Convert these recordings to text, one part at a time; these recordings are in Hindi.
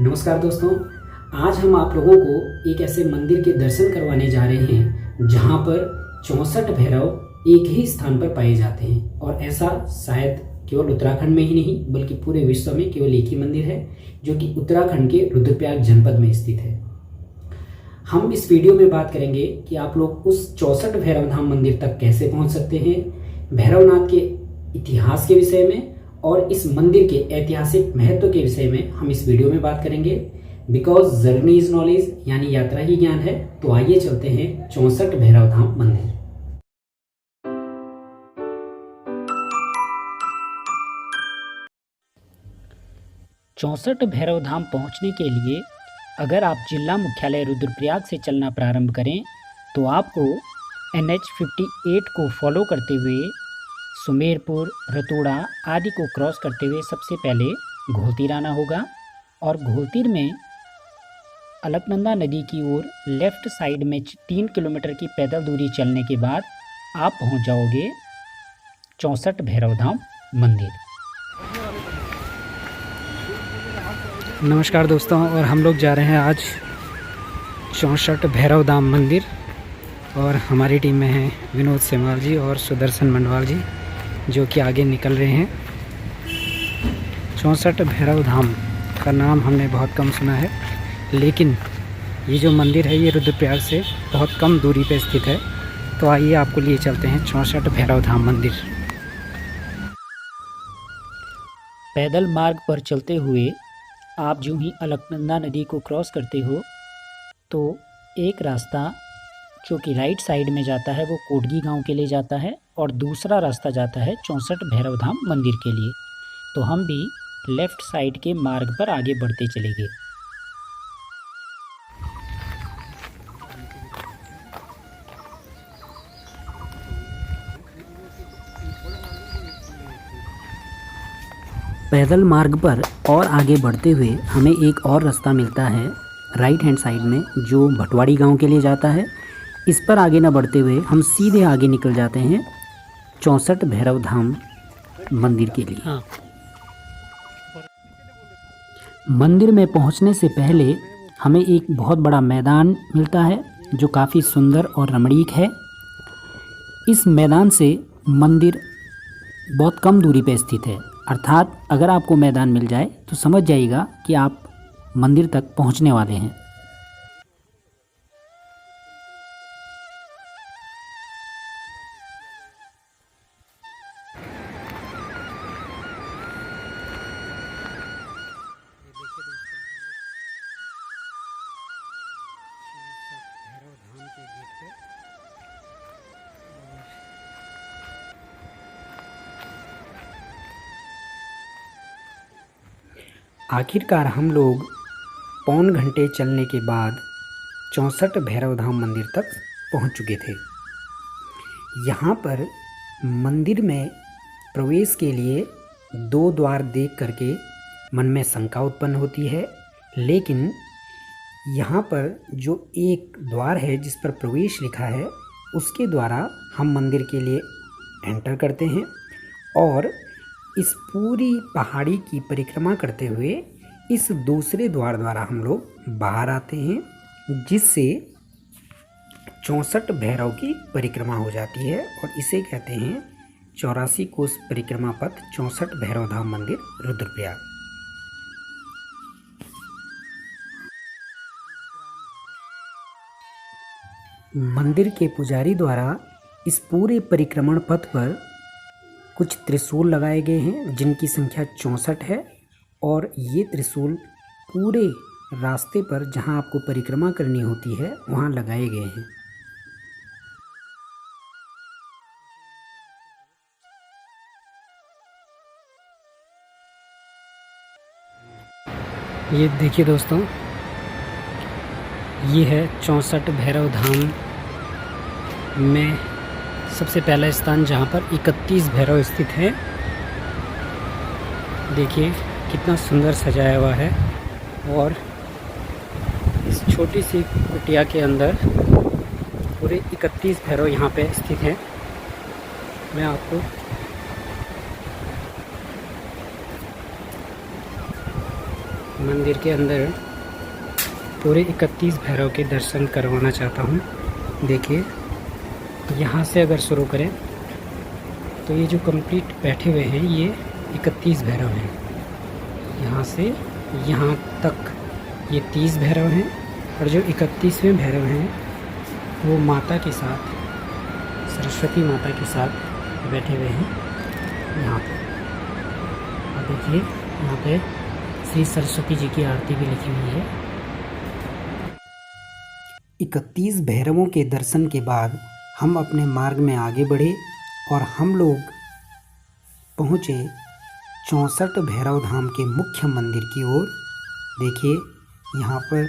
नमस्कार दोस्तों, आज हम आप लोगों को एक ऐसे मंदिर के दर्शन करवाने जा रहे हैं जहां पर 64 भैरव एक ही स्थान पर पाए जाते हैं। और ऐसा शायद केवल उत्तराखंड में ही नहीं बल्कि पूरे विश्व में केवल एक ही मंदिर है जो कि उत्तराखंड के रुद्रप्रयाग जनपद में स्थित है। हम इस वीडियो में बात करेंगे कि आप लोग उस 64 भैरव धाम मंदिर तक कैसे पहुंच सकते हैं, भैरवनाथ के इतिहास के विषय में और इस मंदिर के ऐतिहासिक महत्व के विषय में हम इस वीडियो में बात करेंगे। बिकॉज जर्नी इज नॉलेज, यानी यात्रा ही ज्ञान है। तो आइए चलते हैं 64 भैरव धाम मंदिर। चौसठ भैरव धाम पहुंचने के लिए अगर आप जिला मुख्यालय रुद्रप्रयाग से चलना प्रारंभ करें तो आपको NH 58 को फॉलो करते हुए सुमेरपुर, रतोड़ा आदि को क्रॉस करते हुए सबसे पहले घोलतीर आना होगा। और घोलतीर में अलकनंदा नदी की ओर लेफ्ट साइड में 3 किलोमीटर की पैदल दूरी चलने के बाद आप पहुंच जाओगे 64 भैरव धाम मंदिर। नमस्कार दोस्तों, और हम लोग जा रहे हैं आज 64 भैरव धाम मंदिर और हमारी टीम में हैं विनोद सेमवाल जी और सुदर्शन मंडवाल जी जो कि आगे निकल रहे हैं। 64 भैरव धाम का नाम हमने बहुत कम सुना है, लेकिन ये जो मंदिर है ये रुद्रप्रयाग से बहुत कम दूरी पर स्थित है। तो आइए आपको लिए चलते हैं 64 भैरव धाम मंदिर। पैदल मार्ग पर चलते हुए आप जो ही अलकनंदा नदी को क्रॉस करते हो तो एक रास्ता जो कि राइट साइड में जाता है वो कोटगी गांव के लिए जाता है और दूसरा रास्ता जाता है 64 भैरव धाम मंदिर के लिए। तो हम भी लेफ्ट साइड के मार्ग पर आगे बढ़ते चलेंगे। पैदल मार्ग पर और आगे बढ़ते हुए हमें एक और रास्ता मिलता है राइट हैंड साइड में जो भटवाड़ी गांव के लिए जाता है। इस पर आगे न बढ़ते हुए हम सीधे आगे निकल जाते हैं 64 भैरव धाम मंदिर के लिए। मंदिर में पहुंचने से पहले हमें एक बहुत बड़ा मैदान मिलता है जो काफ़ी सुंदर और रमणीक है। इस मैदान से मंदिर बहुत कम दूरी पर स्थित है, अर्थात अगर आपको मैदान मिल जाए तो समझ जाइएगा कि आप मंदिर तक पहुंचने वाले हैं। आखिरकार हम लोग पौन घंटे चलने के बाद 64 भैरव धाम मंदिर तक पहुंच चुके थे। यहाँ पर मंदिर में प्रवेश के लिए 2 द्वार देख करके मन में शंका उत्पन्न होती है, लेकिन यहाँ पर जो एक द्वार है जिस पर प्रवेश लिखा है उसके द्वारा हम मंदिर के लिए एंटर करते हैं और इस पूरी पहाड़ी की परिक्रमा करते हुए इस दूसरे द्वार द्वारा हम लोग बाहर आते हैं, जिससे 64 भैरव की परिक्रमा हो जाती है और इसे कहते हैं 84 कोस परिक्रमा पथ 64 भैरव धाम मंदिर रुद्रप्रयाग। मंदिर के पुजारी द्वारा इस पूरे परिक्रमण पथ पर कुछ त्रिशूल लगाए गए हैं जिनकी संख्या 64 है और ये त्रिशूल पूरे रास्ते पर जहां आपको परिक्रमा करनी होती है वहां लगाए गए हैं। ये देखिए दोस्तों, ये है 64 भैरव धाम में सबसे पहला स्थान जहाँ पर 31 भैरव स्थित हैं। देखिए कितना सुंदर सजाया हुआ है और इस छोटी सी कुटिया के अंदर पूरे 31 भैरव यहाँ पे स्थित हैं। मैं आपको मंदिर के अंदर पूरे 31 भैरव के दर्शन करवाना चाहता हूँ। देखिए यहाँ से अगर शुरू करें तो ये जो कंप्लीट बैठे हुए हैं ये 31 भैरव हैं। यहाँ से यहाँ तक ये 30 भैरव हैं और जो 31वें भैरव हैं वो माता के साथ, सरस्वती माता के साथ बैठे हुए हैं यहाँ पे। और देखिए यहाँ पे श्री सरस्वती जी की आरती भी लिखी हुई है। 31 भैरवों के दर्शन के बाद हम अपने मार्ग में आगे बढ़े और हम लोग पहुँचे 64 भैरव धाम के मुख्य मंदिर की ओर। देखिए यहाँ पर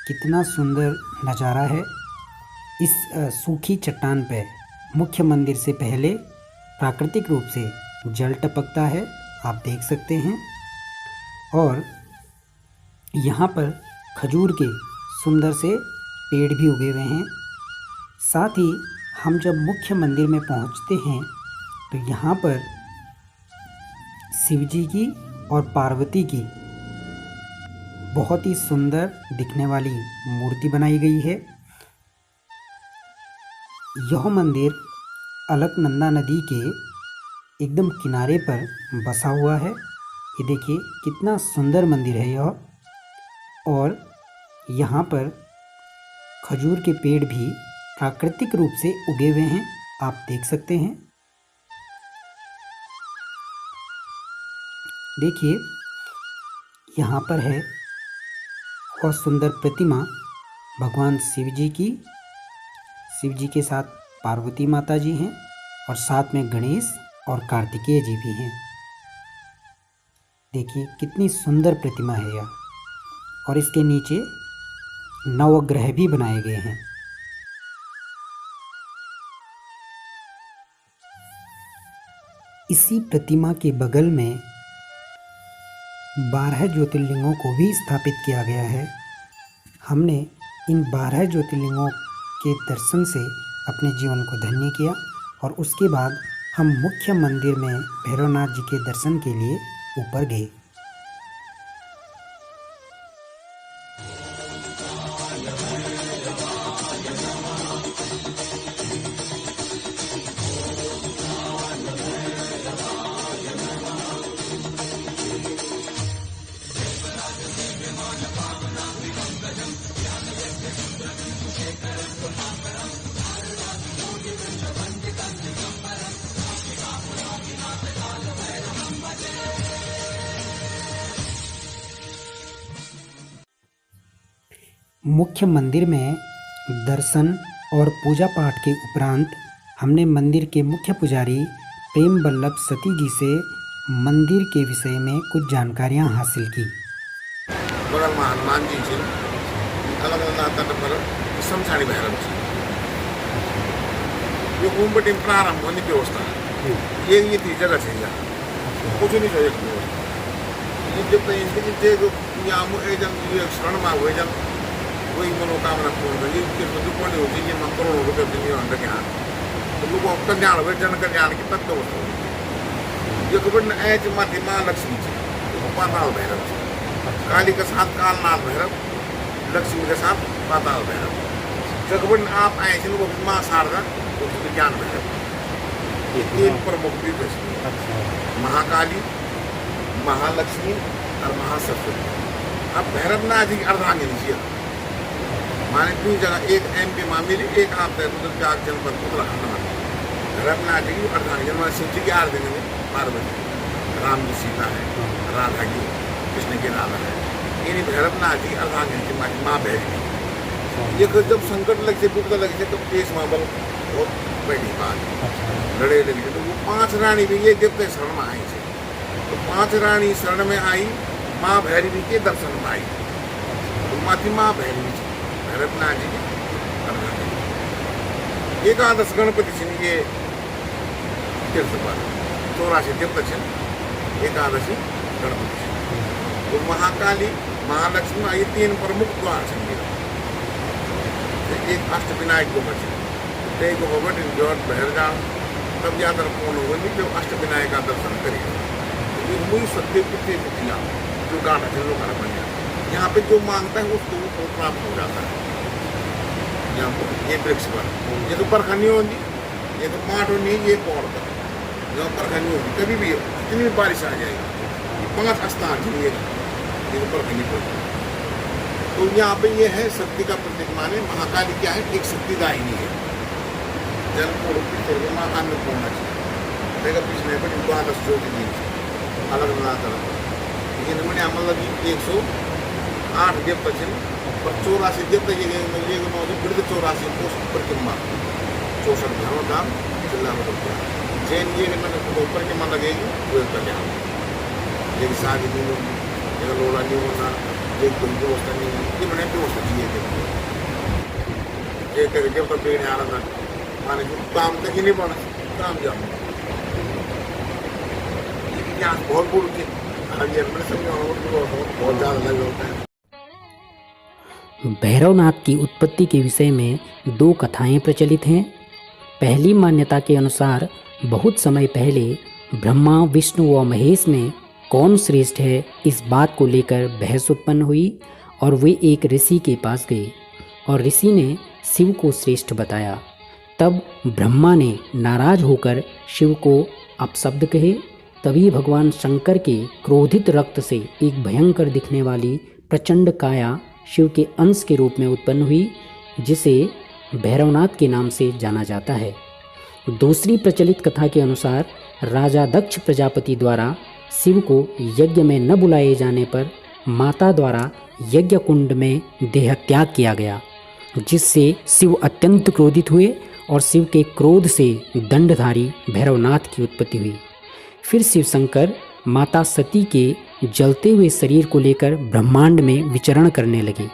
कितना सुंदर नज़ारा है। इस सूखी चट्टान पर मुख्य मंदिर से पहले प्राकृतिक रूप से जल टपकता है, आप देख सकते हैं। और यहाँ पर खजूर के सुंदर से पेड़ भी उगे हुए हैं। साथ ही हम जब मुख्य मंदिर में पहुँचते हैं तो यहाँ पर शिव जी की और पार्वती की बहुत ही सुंदर दिखने वाली मूर्ति बनाई गई है। यह मंदिर अलकनंदा नदी के एकदम किनारे पर बसा हुआ है। ये देखिए कितना सुंदर मंदिर है यह। और यहाँ पर खजूर के पेड़ भी प्राकृतिक रूप से उगे हुए हैं, आप देख सकते हैं। देखिए यहाँ पर है बहुत सुंदर प्रतिमा भगवान शिव जी की। शिव जी के साथ पार्वती माता जी हैं और साथ में गणेश और कार्तिकेय जी भी हैं। देखिए कितनी सुंदर प्रतिमा है यह। और इसके नीचे नवग्रह भी बनाए गए हैं। इसी प्रतिमा के बगल में 12 ज्योतिर्लिंगों को भी स्थापित किया गया है। हमने इन 12 ज्योतिर्लिंगों के दर्शन से अपने जीवन को धन्य किया और उसके बाद हम मुख्य मंदिर में भैरवनाथ जी के दर्शन के लिए ऊपर गए। मुख्य मंदिर में दर्शन और पूजा पाठ के उपरांत हमने मंदिर के मुख्य पुजारी प्रेम वल्लभ सती जी से मंदिर के विषय में कुछ जानकारियां हासिल की। बगल में हनुमान जी છે, अलग अलग तट पर शमशानी भैरव છે। ये कुंभटी प्रारंभ होने की व्यवस्था है। ये थी जगह से यहाँ कुछ नहीं चाहिए। ये जब यहाँ शरण में हुए जब कोई मनोकामना पूर्ण होगी, दुपड़ी होती है, करोड़ों रुपये बिलियन के यहाँ तो लोगों को कल्याण हुए, जन कल्याण की तत्व वस्तु ये खबर ऐच माती माँ लक्ष्मी थी, पाताल भैरव थी। काली के साथ कालनाथ भैरव, लक्ष्मी के साथ पाताल भैरव। जगबन आप आए थे वो माँ शारदा और विज्ञान भैरव। ये 3 प्रमुख पीठ है, महाकाली, महालक्ष्मी और महासरस्वती। अब भैरवनाथ जी अर्धांगिनी जी माने 2 जगह, एक MP में मिली, एक आप रुद्रप्रयाग जनपद उत्तराखंड में। भैरवनाथ जी की अर्धांगिनी माने शिव जी की आराधना में पार्वती, राम जी सीता है, राधा जी कृष्ण की राधा है। यानी भैरवनाथ जी अर्धांगिनी की माँ भैरवी। ये जब संकट लगे थे, दुख लगे थे तो केस माँ बल और बैठी बात लड़े लगे तो वो 5 रानी भी ये देवते शरण में आई थी। तो 5 रानी शरण में आई, माँ भैरवी के दर्शन में आई। तो माथी माँ भैरवी थी भैरवनाथ जी की। एकादश गणपति छिन ये तीर्थ पर 84 देवता छिन, एकादशी गणपति छिन। तो महाकाली, महालक्ष्मी ये 3 प्रमुख द्वार छिन। एक अष्टविनायक को बचे, एक भगवत इंजोर बहर जान तब यात्रा पूर्ण होगी जब अष्टविनायक का दर्शन करेगा। ये मुई सत्य कितने जो गाना लोग बन जाए। यहाँ पे जो मांगता है उसको वो प्राप्त हो जाता है। यहाँ पर ये वृक्ष पर ये तो परखा नहीं होती, ये तो माठ होनी है, ये पौड़ पर यहाँ परखा नहीं होती। कभी भी कितनी भी बारिश आ जाएगी, 5 स्थान ये तो परखा नहीं पड़ती। तो यहाँ पे ये है शक्ति का प्रतीक माने महाकाली क्या है, एक शक्तिदायिनी है। जल को रूपी माँ अन्नपूर्णा देखा पिछले पर द्वादश ज्योतिर्लिंग अलग अलग इनमें मतलब 108 देवता थे और 84 देवता ये बिरद 84 कोष परिक्रमा 64 घरों का जिला में जैन ये परिक्रमा लगेगी वो कल्याण, एक शादी नहीं होगी, एक लोड़ा नहीं होना, एक कोई व्यवस्था नहीं है, ये मैंने व्यवस्था चाहिए एक देवता पेड़ आ रहा था माने काम तक ही नहीं बढ़ा काम जाओ बहुत बुढ़ के बहुत ज़्यादा लगे होता है। भैरवनाथ की उत्पत्ति के विषय में 2 कथाएं प्रचलित हैं। पहली मान्यता के अनुसार बहुत समय पहले ब्रह्मा, विष्णु व महेश में कौन श्रेष्ठ है इस बात को लेकर बहस उत्पन्न हुई और वे एक ऋषि के पास गए और ऋषि ने शिव को श्रेष्ठ बताया। तब ब्रह्मा ने नाराज होकर शिव को अपशब्द कहे। तभी भगवान शंकर के क्रोधित रक्त से एक भयंकर दिखने वाली प्रचंड काया शिव के अंश के रूप में उत्पन्न हुई, जिसे भैरवनाथ के नाम से जाना जाता है। दूसरी प्रचलित कथा के अनुसार राजा दक्ष प्रजापति द्वारा शिव को यज्ञ में न बुलाए जाने पर माता द्वारा यज्ञ कुंड में देहत्याग किया गया, जिससे शिव अत्यंत क्रोधित हुए और शिव के क्रोध से दंडधारी भैरवनाथ की उत्पत्ति हुई। फिर शिव शंकर माता सती के जलते हुए शरीर को लेकर ब्रह्मांड में विचरण करने लगे।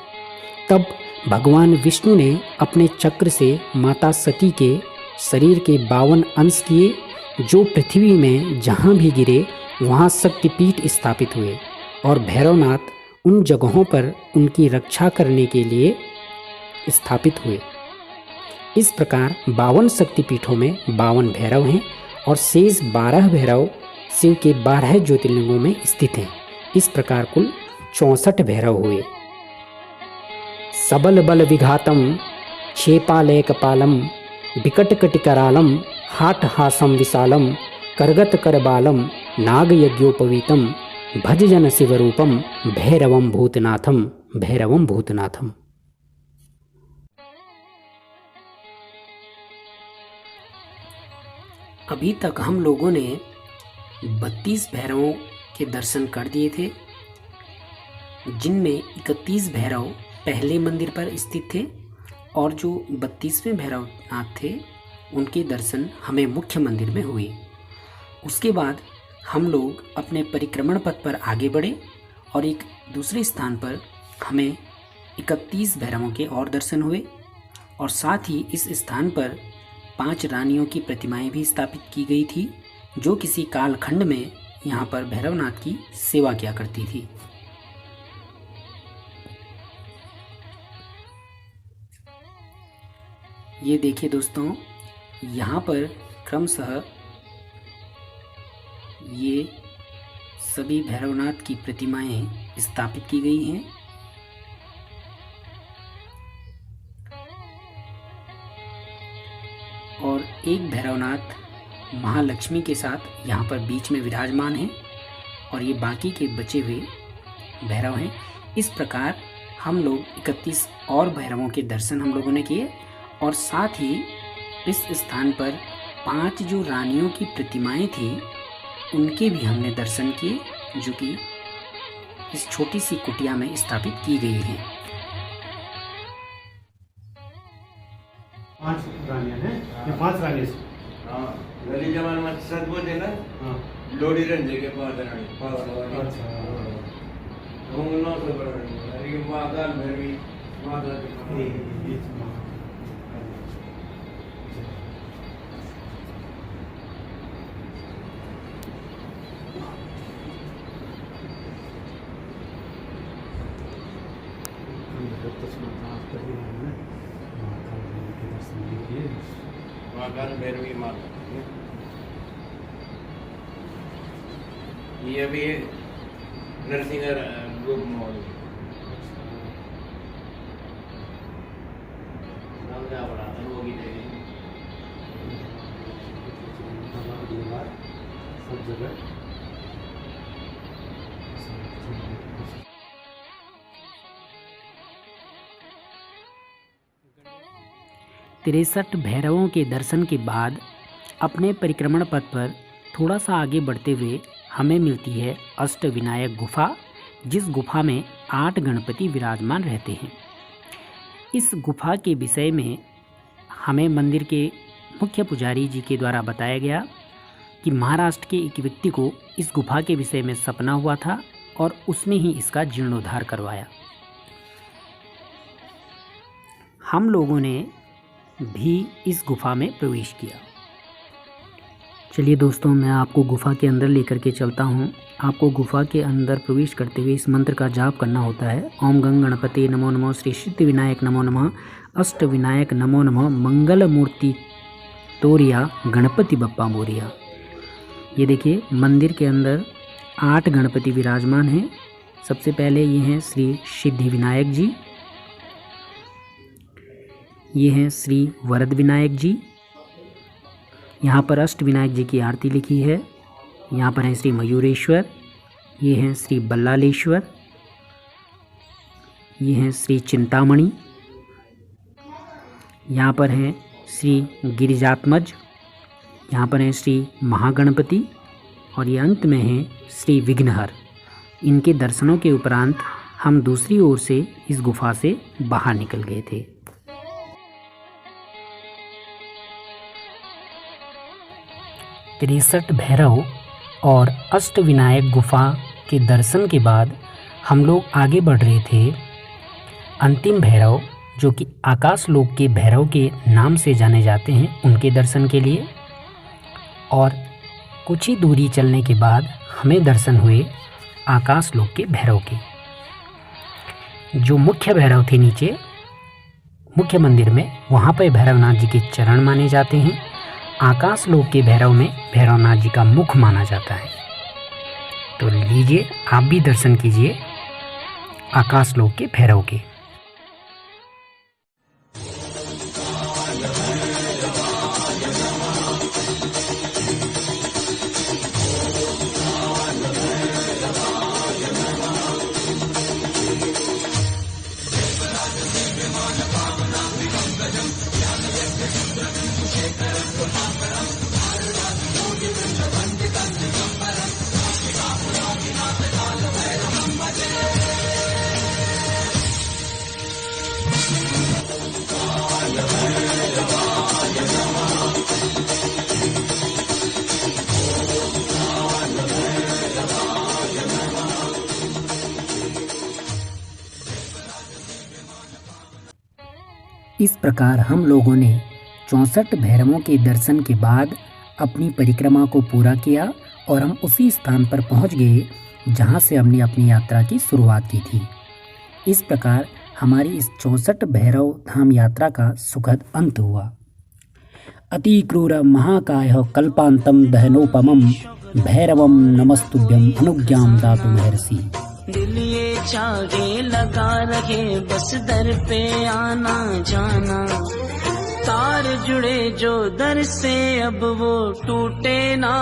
तब भगवान विष्णु ने अपने चक्र से माता सती के शरीर के 52 अंश किए, जो पृथ्वी में जहाँ भी गिरे वहाँ शक्तिपीठ स्थापित हुए और भैरवनाथ उन जगहों पर उनकी रक्षा करने के लिए स्थापित हुए। इस प्रकार 52 शक्तिपीठों में 52 भैरव हैं और शेष 12 भैरव शिव के 12 ज्योतिर्लिंगों में स्थित हैं। इस प्रकार कुल 64 भैरव हुए। सबल बल विघातम क्षेपालय कपालम विकटकटिकरालम हाटहासम विशालम करगत करबालम नागयज्ञोपवीतम भज जन शिवरूपम भैरवम भूतनाथम भैरवम भूतनाथम। अभी तक हम लोगों ने 32 भैरवों के दर्शन कर दिए थे, जिनमें 31 भैरव पहले मंदिर पर स्थित थे और जो 32वें भैरवनाथ थे उनके दर्शन हमें मुख्य मंदिर में हुए। उसके बाद हम लोग अपने परिक्रमण पथ पर आगे बढ़े और एक दूसरे स्थान पर हमें 31 भैरवों के और दर्शन हुए और साथ ही इस स्थान पर 5 रानियों की प्रतिमाएं भी स्थापित की गई थी, जो किसी कालखंड में यहाँ पर भैरवनाथ की सेवा किया करती थी। ये देखिए दोस्तों, यहाँ पर क्रमशः ये सभी भैरवनाथ की प्रतिमाएं स्थापित की गई हैं। और एक भैरवनाथ महालक्ष्मी के साथ यहाँ पर बीच में विराजमान हैं और ये बाकी के बचे हुए भैरव हैं। इस प्रकार हम लोग 31 और भैरवों के दर्शन हम लोगों ने किए और साथ ही इस स्थान पर 5 जो रानियों की प्रतिमाएं थी उनके भी हमने दर्शन किए, जो कि इस छोटी सी कुटिया में स्थापित की गई हैं। 5 रानियां हैं या 5 रानियां से? हाँ, गली जमान में सद बोलते ना। हाँ, लोडी रंजे के पास रानी, पास वाली। अच्छा। हम नौ से बड़ा रानी, ये माता भैरवी, माता की। माता भैरवी माता। ये अभी नरसिंह रूप में 63 भैरवों के दर्शन के बाद अपने परिक्रमण पथ पर थोड़ा सा आगे बढ़ते हुए हमें मिलती है अष्टविनायक गुफा, जिस गुफा में 8 गणपति विराजमान रहते हैं। इस गुफा के विषय में हमें मंदिर के मुख्य पुजारी जी के द्वारा बताया गया कि महाराष्ट्र के एक व्यक्ति को इस गुफा के विषय में सपना हुआ था और उसने ही इसका जीर्णोद्धार करवाया। हम लोगों ने भी इस गुफा में प्रवेश किया। चलिए दोस्तों, मैं आपको गुफा के अंदर लेकर के चलता हूँ। आपको गुफा के अंदर प्रवेश करते हुए इस मंत्र का जाप करना होता है। ओम गंग गणपति नमो नमः, श्री सिद्धिविनायक नमो नमः, अष्टविनायक नमो नमः, मंगल मूर्ति तोरिया, गणपति बप्पा मोरिया। ये देखिए, मंदिर के अंदर 8 गणपति विराजमान हैं। सबसे पहले ये हैं श्री सिद्धिविनायक जी, ये हैं श्री वरद विनायक जी। यहाँ पर अष्टविनायक जी की आरती लिखी है। यहाँ पर हैं श्री मयूरेश्वर, ये हैं श्री बल्लालेश्वर, ये हैं श्री चिंतामणि, यहाँ पर हैं श्री गिरिजात्मज, यहाँ पर हैं श्री महागणपति और ये अंत में हैं श्री विघ्नहर। इनके दर्शनों के उपरांत हम दूसरी ओर से इस गुफा से बाहर निकल गए थे। तिरसठ भैरव और अष्टविनायक गुफा के दर्शन के बाद हम लोग आगे बढ़ रहे थे अंतिम भैरव, जो कि आकाश लोक के भैरव के नाम से जाने जाते हैं, उनके दर्शन के लिए। और कुछ ही दूरी चलने के बाद हमें दर्शन हुए आकाश लोक के भैरव के। जो मुख्य भैरव थे नीचे मुख्य मंदिर में, वहाँ पर भैरवनाथ जी के चरण माने जाते हैं। आकाश लोक के भैरव में भैरवनाथ जी का मुख माना जाता है। तो लीजिए, आप भी दर्शन कीजिए आकाश लोक के भैरव के। इस प्रकार हम लोगों ने 64 भैरवों के दर्शन के बाद अपनी परिक्रमा को पूरा किया और हम उसी स्थान पर पहुंच गए जहां से हमने अपनी यात्रा की शुरुआत की थी। इस प्रकार हमारी इस 64 भैरव धाम यात्रा का सुखद अंत हुआ। अति क्रूर महाकाय कल्पांतम दहनोपमं भैरवम नमस्तुभ्यं अनुज्ञां दातु महर्षि। दिल ये चाहे लगा रहे बस दर पे आना जाना, तार जुड़े जो दर से अब वो टूटे ना।